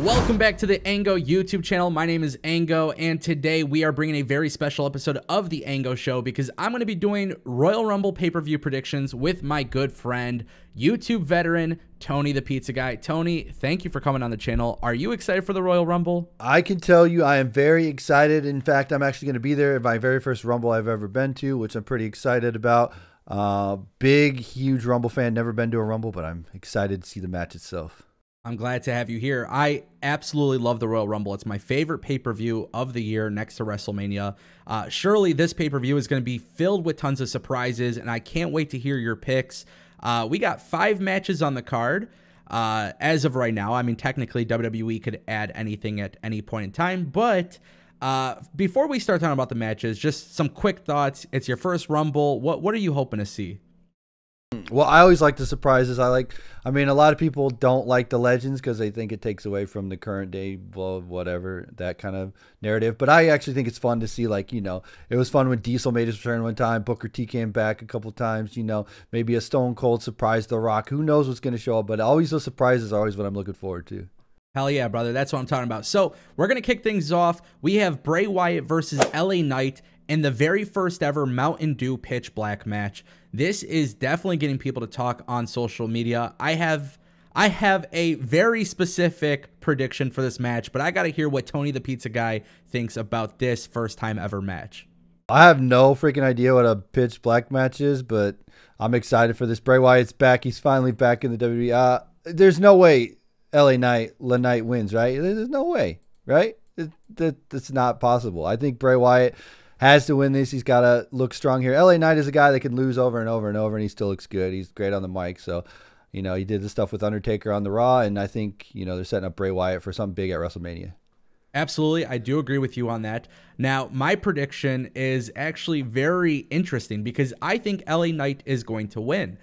Welcome back to the Ango YouTube channel. My name is Ango, and today we are bringing a very special episode of the Ango Show because I'm going to be doing Royal Rumble pay-per-view predictions with my good friend, YouTube veteran, Tony the Pizza Guy. Tony, thank you for coming on the channel. Are you excited for the Royal Rumble? I can tell you I am very excited. In fact, I'm actually going to be there at my very first Rumble I've ever been to, which I'm pretty excited about. Big, huge Rumble fan. Never been to a Rumble, but I'm excited to see the match itself. I'm glad to have you here. I absolutely love the Royal Rumble. It's my favorite pay-per-view of the year next to WrestleMania. Surely this pay-per-view is going to be filled with tons of surprises, and I can't wait to hear your picks. We got 5 matches on the card as of right now. I mean, technically, WWE could add anything at any point in time, but before we start talking about the matches, just some quick thoughts. It's your first Rumble. What are you hoping to see? Well, I always like the surprises. I mean, a lot of people don't like the legends because they think it takes away from the current day, well, whatever, that kind of narrative. But I actually think it's fun to see, like, it was fun when Diesel made his return one time. Booker T came back a couple times, maybe a Stone Cold surprised The Rock. Who knows what's going to show up? But always those surprises are always what I'm looking forward to. Hell yeah, brother. That's what I'm talking about. So we're going to kick things off. We have Bray Wyatt versus LA Knight in the very first ever Mountain Dew Pitch Black match. This is definitely getting people to talk on social media. I have a very specific prediction for this match, but I got to hear what Tony the Pizza Guy thinks about this first time ever match. I have no freaking idea what a pitch black match is, but I'm excited for this. Bray Wyatt's back. He's finally back in the WWE. There's no way LA Knight wins, right? There's no way, right? That's not possible. I think Bray Wyatt has to win this. He's got to look strong here. LA Knight is a guy that can lose over and over and over, and he still looks good. He's great on the mic. So, he did the stuff with Undertaker on the Raw, and I think, they're setting up Bray Wyatt for something big at WrestleMania. Absolutely. I do agree with you on that. Now, my prediction is actually very interesting because I think LA Knight is going to win.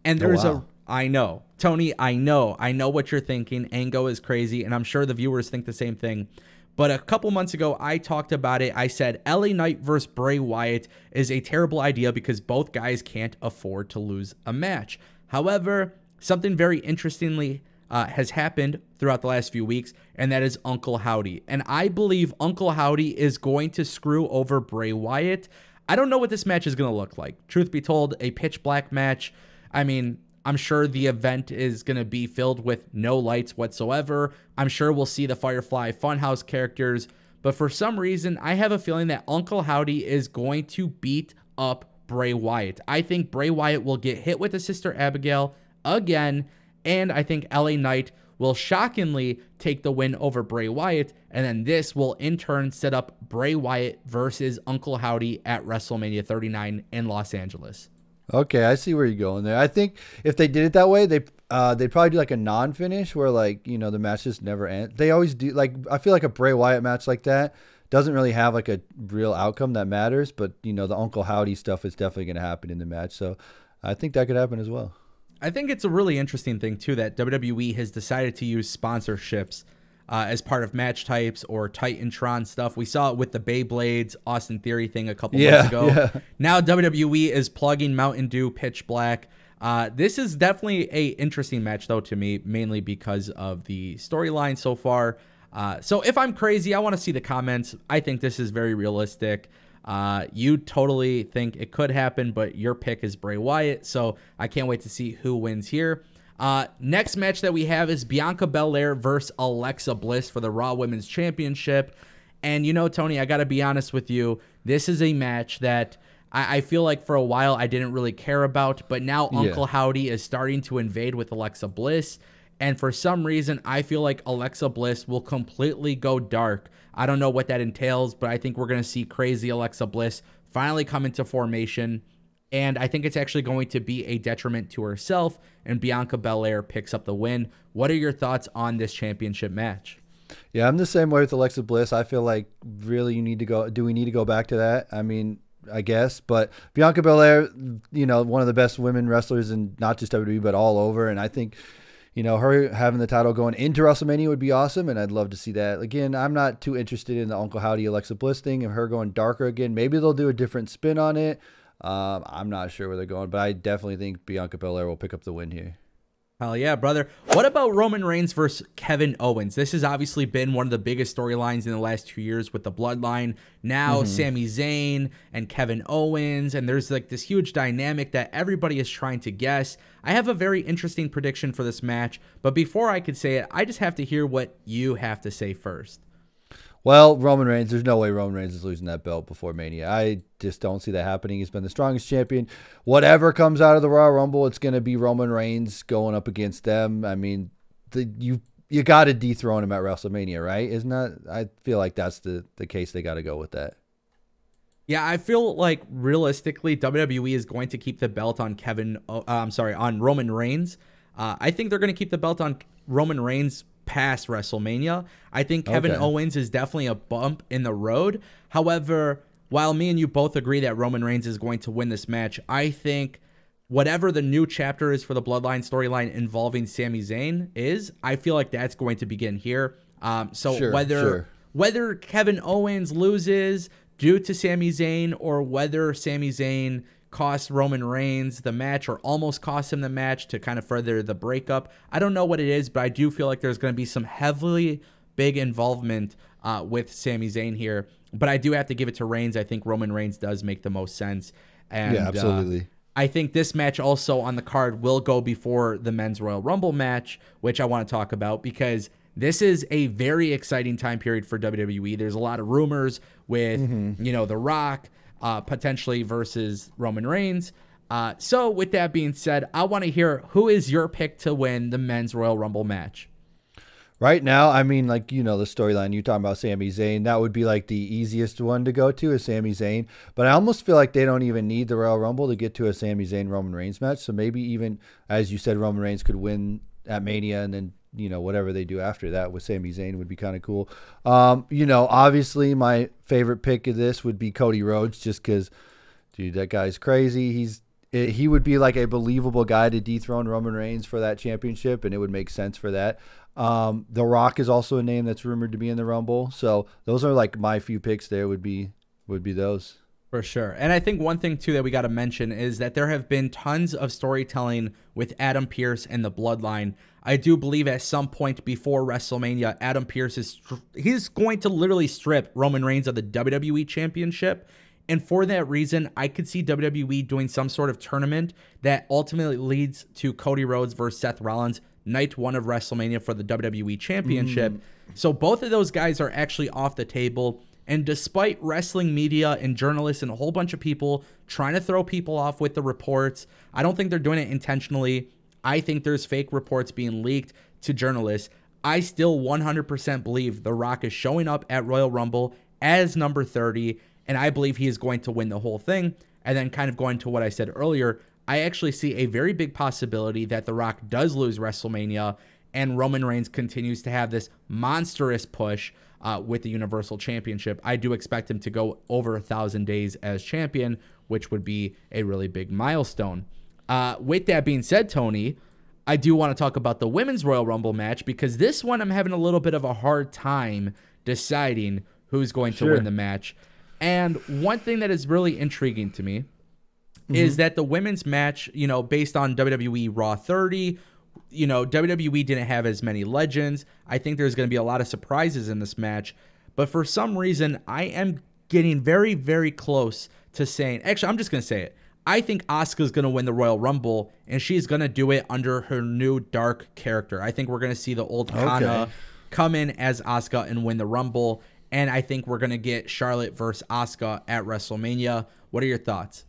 And there's I know, Tony, I know what you're thinking. Ango is crazy, and I'm sure the viewers think the same thing. But a couple months ago, I talked about it. I said LA Knight versus Bray Wyatt is a terrible idea because both guys can't afford to lose a match. However, something very interestingly has happened throughout the last few weeks, and that is Uncle Howdy. And I believe Uncle Howdy is going to screw over Bray Wyatt. I don't know what this match is going to look like. Truth be told, a pitch black match. I mean, I'm sure the event is going to be filled with no lights whatsoever. I'm sure we'll see the Firefly Funhouse characters. But for some reason, I have a feeling that Uncle Howdy is going to beat up Bray Wyatt. I think Bray Wyatt will get hit with his sister Abigail again. And I think LA Knight will shockingly take the win over Bray Wyatt. And then this will in turn set up Bray Wyatt versus Uncle Howdy at WrestleMania 39 in Los Angeles. Okay, I see where you're going there. I think if they did it that way, they'd probably do like a non-finish where, like, the match just never ends. They always do. Like, I feel like a Bray Wyatt match like that doesn't really have like a real outcome that matters. But, the Uncle Howdy stuff is definitely going to happen in the match. So I think that could happen as well. I think it's a really interesting thing, too, that WWE has decided to use sponsorships as part of match types or Titantron stuff. We saw it with the Beyblades Austin Theory thing a couple months ago. Yeah. Now WWE is plugging Mountain Dew Pitch Black. This is definitely a interesting match, though, to me, mainly because of the storyline so far. So if I'm crazy, I want to see the comments. I think this is very realistic. You totally think it could happen, but your pick is Bray Wyatt, so I can't wait to see who wins here. Next match that we have is Bianca Belair versus Alexa Bliss for the Raw Women's Championship. And Tony, I got to be honest with you. This is a match that I feel like for a while I didn't really care about, but now Uncle Howdy is starting to invade with Alexa Bliss. And for some reason, I feel like Alexa Bliss will completely go dark. I don't know what that entails, but I think we're going to see crazy Alexa Bliss finally come into formation. And I think it's actually going to be a detriment to herself, and Bianca Belair picks up the win. What are your thoughts on this championship match? Yeah, I'm the same way with Alexa Bliss. I feel like really do we need to go back to that? I mean, I guess. But Bianca Belair, one of the best women wrestlers in not just WWE, but all over. And I think, her having the title going into WrestleMania would be awesome, and I'd love to see that. Again, I'm not too interested in the Uncle Howdy Alexa Bliss thing and her going darker again. Maybe they'll do a different spin on it. I'm not sure where they're going, but I definitely think Bianca Belair will pick up the win here. Hell yeah, brother. What about Roman Reigns versus Kevin Owens? This has obviously been one of the biggest storylines in the last 2 years with the Bloodline. Now Sami Zayn and Kevin Owens, and there's like this huge dynamic that everybody is trying to guess. I have a very interesting prediction for this match, but before I could say it, I just have to hear what you have to say first. Well, Roman Reigns, there's no way Roman Reigns is losing that belt before Mania. I just don't see that happening. He's been the strongest champion. Whatever comes out of the Royal Rumble, it's going to be Roman Reigns going up against them. I mean, you got to dethrone him at WrestleMania, right? Isn't that? I feel like that's the case. They got to go with that. Yeah, I feel like realistically, WWE is going to keep the belt on on Roman Reigns. I think they're going to keep the belt on Roman Reigns past WrestleMania. I think Kevin Owens is definitely a bump in the road. However, while me and you both agree that Roman Reigns is going to win this match, I think whatever the new chapter is for the Bloodline storyline involving Sami Zayn is, I feel like that's going to begin here. Whether Kevin Owens loses due to Sami Zayn or whether Sami Zayn cost Roman Reigns the match or almost cost him the match to kind of further the breakup, I don't know what it is, but I do feel like there's going to be some heavily big involvement with Sami Zayn here. But I do have to give it to Reigns. I think Roman Reigns does make the most sense. And, yeah, absolutely. I think this match also on the card will go before the Men's Royal Rumble match, which I want to talk about because this is a very exciting time period for WWE. There's a lot of rumors with, The Rock, potentially versus Roman Reigns. So with that being said, I want to hear who is your pick to win the Men's Royal Rumble match? Right now, I mean, the storyline you're talking about, Sami Zayn, that would be like the easiest one to go to is Sami Zayn. But I almost feel like they don't even need the Royal Rumble to get to a Sami Zayn Roman Reigns match. So maybe even, as you said, Roman Reigns could win at Mania, and then whatever they do after that with Sami Zayn would be kind of cool. Obviously my favorite pick of this would be Cody Rhodes, just because, dude, that guy's crazy. He would be like a believable guy to dethrone Roman Reigns for that championship, and it would make sense for that. The Rock is also a name that's rumored to be in the Rumble. So those are like my few picks there would be those. For sure. And I think one thing, too, that we got to mention is that there have been tons of storytelling with Adam Pearce and the Bloodline. I do believe at some point before WrestleMania, Adam Pearce he's going to literally strip Roman Reigns of the WWE Championship. And for that reason, I could see WWE doing some sort of tournament that ultimately leads to Cody Rhodes versus Seth Rollins, night 1 of WrestleMania for the WWE Championship. So both of those guys are actually off the table. And despite wrestling media and journalists and a whole bunch of people trying to throw people off with the reports, I don't think they're doing it intentionally. I think there's fake reports being leaked to journalists. I still 100% believe The Rock is showing up at Royal Rumble as number 30, and I believe he is going to win the whole thing. And then kind of going to what I said earlier, I actually see a very big possibility that The Rock does lose WrestleMania and Roman Reigns continues to have this monstrous push with the Universal Championship. I do expect him to go over 1,000 days as champion, which would be a really big milestone. With that being said, Tony, I do want to talk about the Women's Royal Rumble match because this one I'm having a little bit of a hard time deciding who's going to win the match. And one thing that is really intriguing to me is that the women's match, based on WWE Raw 30, WWE didn't have as many legends. I think there's going to be a lot of surprises in this match. But for some reason, I am getting very, very close to saying, actually, I'm just going to say it. I think Asuka's going to win the Royal Rumble, and she's going to do it under her new dark character. I think we're going to see the old Kana come in as Asuka and win the Rumble. And I think we're going to get Charlotte versus Asuka at WrestleMania. What are your thoughts?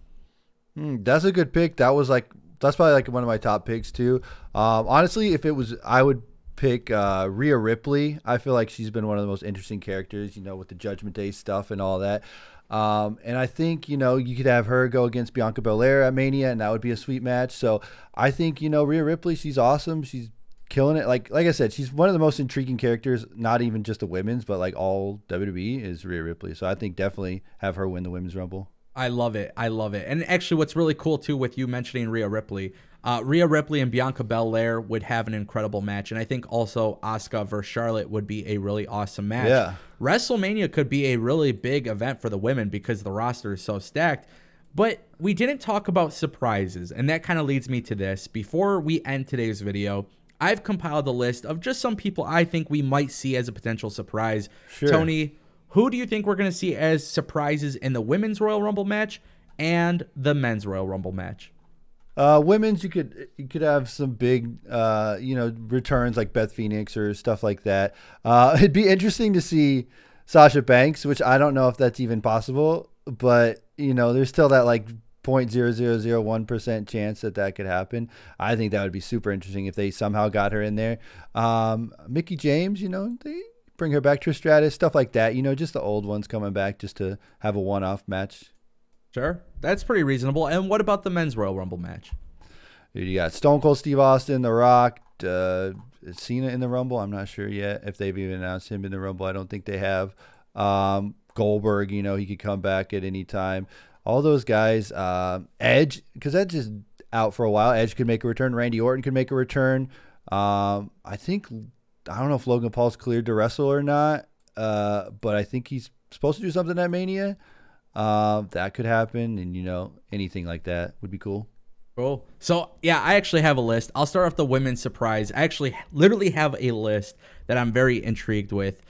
That's a good pick. That's probably like one of my top picks too. Honestly, I would pick Rhea Ripley. I feel like she's been one of the most interesting characters, with the Judgment Day stuff and all that. And I think, you could have her go against Bianca Belair at Mania, and that would be a sweet match. So I think, Rhea Ripley, she's awesome. She's killing it. Like I said, she's one of the most intriguing characters, not even just the women's, but like all WWE is Rhea Ripley. So I think definitely have her win the Women's Rumble. I love it. And actually what's really cool too with you mentioning Rhea Ripley and Bianca Belair would have an incredible match. And I think also Asuka versus Charlotte would be a really awesome match. Yeah. WrestleMania could be a really big event for the women because the roster is so stacked. But we didn't talk about surprises, and that kind of leads me to this. Before we end today's video, I've compiled a list of just some people I think we might see as a potential surprise. Sure. Tony, who do you think we're going to see as surprises in the Women's Royal Rumble match and the Men's Royal Rumble match? Women's, you could have some big, returns like Beth Phoenix or stuff like that. It'd be interesting to see Sasha Banks, which I don't know if that's even possible, but there's still that like 0.0001% chance that could happen. I think that would be super interesting if they somehow got her in there. Mickie James, they bring her back to her Stratus, stuff like that. Just the old ones coming back just to have a one-off match. Sure, that's pretty reasonable. And what about the Men's Royal Rumble match? You got Stone Cold Steve Austin, The Rock, Cena in the Rumble. I'm not sure yet if they've even announced him in the Rumble. I don't think they have. Goldberg, he could come back at any time. All those guys. Edge, because Edge is out for a while. Edge could make a return. Randy Orton could make a return. I don't know if Logan Paul's cleared to wrestle or not, but I think he's supposed to do something at Mania. That could happen, and anything like that would be cool. Cool. So yeah, I actually have a list. I'll start off the women's surprise. I actually literally have a list that I'm very intrigued with.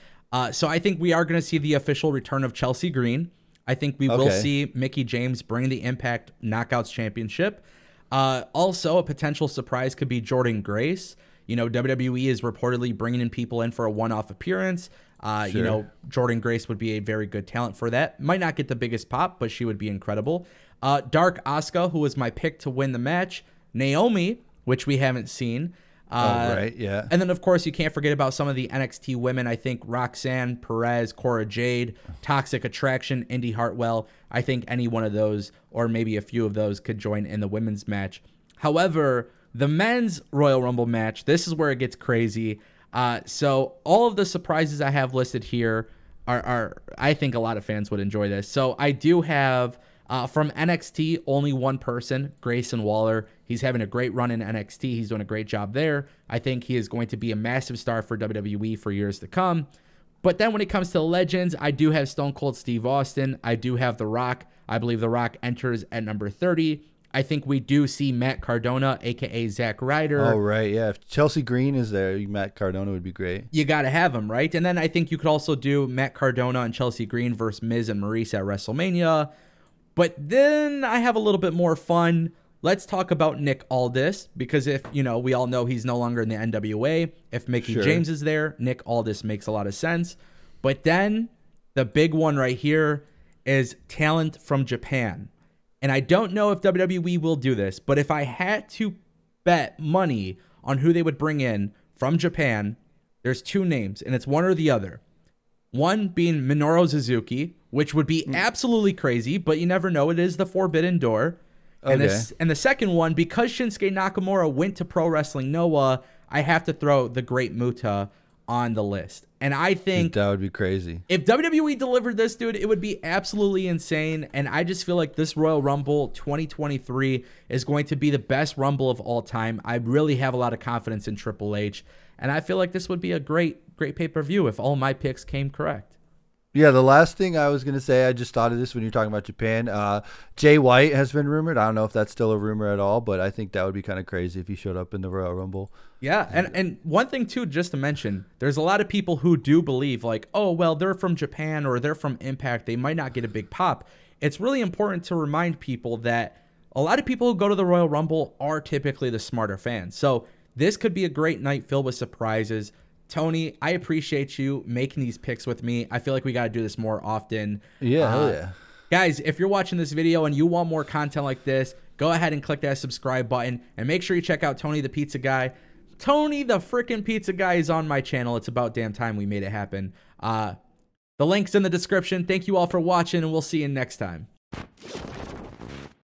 So I think we are going to see the official return of Chelsea Green. I think we will see Mickie James bring the Impact Knockouts Championship. Also, a potential surprise could be Jordynne Grace. WWE is reportedly bringing in people in for a one-off appearance. Sure. Jordynne Grace would be a very good talent for that. Might not get the biggest pop, but she would be incredible. Dark Asuka, who was my pick to win the match. Naomi, which we haven't seen. Right, yeah. And then, of course, you can't forget about some of the NXT women. I think Roxanne Perez, Cora Jade, Toxic Attraction, Indy Hartwell. I think any one of those, or maybe a few of those, could join in the women's match. However, the men's Royal Rumble match, this is where it gets crazy. So all of the surprises I have listed here are I think a lot of fans would enjoy this. So I do have from NXT, only one person, Grayson Waller. He's having a great run in NXT. He's doing a great job there. I think he is going to be a massive star for WWE for years to come. But then when it comes to legends, I do have Stone Cold Steve Austin. I do have The Rock. I believe The Rock enters at number 30. I think we do see Matt Cardona, a.k.a. Zack Ryder. Oh, right, yeah. If Chelsea Green is there, Matt Cardona would be great. You got to have him, right? And then I think you could also do Matt Cardona and Chelsea Green versus Miz and Maurice at WrestleMania. But then I have a little bit more fun. Let's talk about Nick Aldis, because if, we all know he's no longer in the NWA. If Mickie James is there, Nick Aldis makes a lot of sense. But then the big one right here is talent from Japan. And I don't know if WWE will do this, but if I had to bet money on who they would bring in from Japan, there's two names, and it's one or the other. One being Minoru Suzuki, which would be absolutely crazy, but you never know. It is the Forbidden Door. And, and the second one, because Shinsuke Nakamura went to Pro Wrestling Noah, I have to throw the Great Muta on the list. And I think that would be crazy. If WWE delivered this, dude, it would be absolutely insane. And I just feel like this Royal Rumble 2023 is going to be the best Rumble of all time. I really have a lot of confidence in Triple H. And I feel like this would be a great pay-per-view if all my picks came correct. Yeah, the last thing I was going to say, I just thought of this when you're talking about Japan. Jay White has been rumored. I don't know if that's still a rumor at all, but I think that would be kind of crazy if he showed up in the Royal Rumble. Yeah, and one thing, too, just to mention, there's a lot of people who do believe, like, oh, well, they're from Japan or they're from Impact. They might not get a big pop. It's really important to remind people that a lot of people who go to the Royal Rumble are typically the smarter fans. So this could be a great night filled with surprises. Tony, I appreciate you making these picks with me. I feel like we got to do this more often. Yeah, hell yeah. Guys, if you're watching this video and you want more content like this, go ahead and click that subscribe button. And make sure you check out Tony the Pizza Guy. Tony the freaking Pizza Guy is on my channel. It's about damn time we made it happen. The link's in the description. Thank you all for watching, and we'll see you next time.